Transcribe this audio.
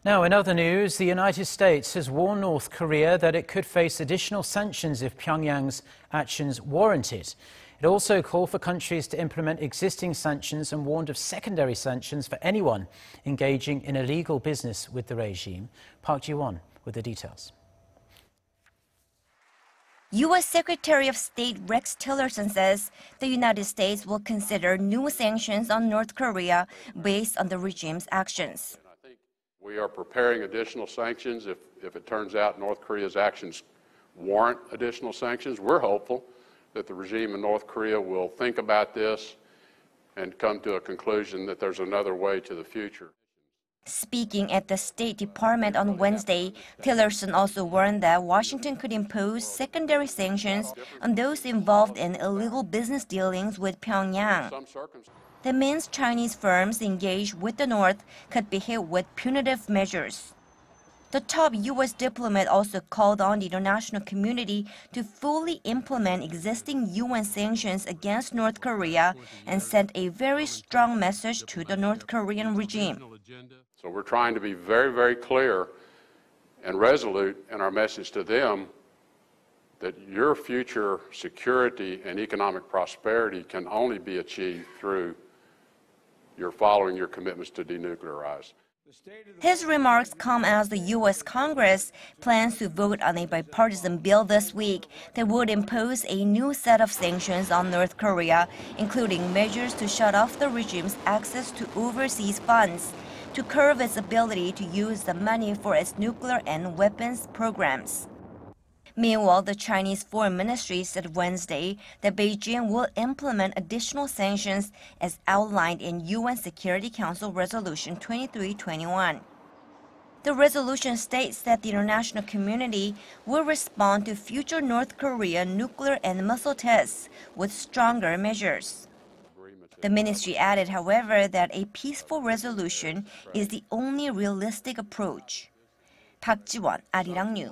Now, in other news, the United States has warned North Korea that it could face additional sanctions if Pyongyang's actions warrant it. It also called for countries to implement existing sanctions and warned of secondary sanctions for anyone engaging in illegal business with the regime. Park Ji-won with the details. U.S. Secretary of State Rex Tillerson says the United States will consider new sanctions on North Korea based on the regime's actions. We are preparing additional sanctions if it turns out North Korea's actions warrant additional sanctions. We're hopeful that the regime in North Korea will think about this and come to a conclusion that there's another way to the future. Speaking at the State Department on Wednesday, Tillerson also warned that Washington could impose secondary sanctions on those involved in illegal business dealings with Pyongyang. That means Chinese firms engaged with the North could be hit with punitive measures. The top U.S. diplomat also called on the international community to fully implement existing UN sanctions against North Korea and sent a very strong message to the North Korean regime. So we're trying to be very, very clear and resolute in our message to them that your future security and economic prosperity can only be achieved through your following your commitments to denuclearize. His remarks come as the U.S. Congress plans to vote on a bipartisan bill this week that would impose a new set of sanctions on North Korea, including measures to shut off the regime's access to overseas funds, to curb its ability to use the money for its nuclear and weapons programs. Meanwhile, the Chinese Foreign Ministry said Wednesday that Beijing will implement additional sanctions as outlined in UN Security Council Resolution 2321. The resolution states that the international community will respond to future North Korean nuclear and missile tests with stronger measures. The ministry added, however, that a peaceful resolution is the only realistic approach. Park Ji-won, Arirang News.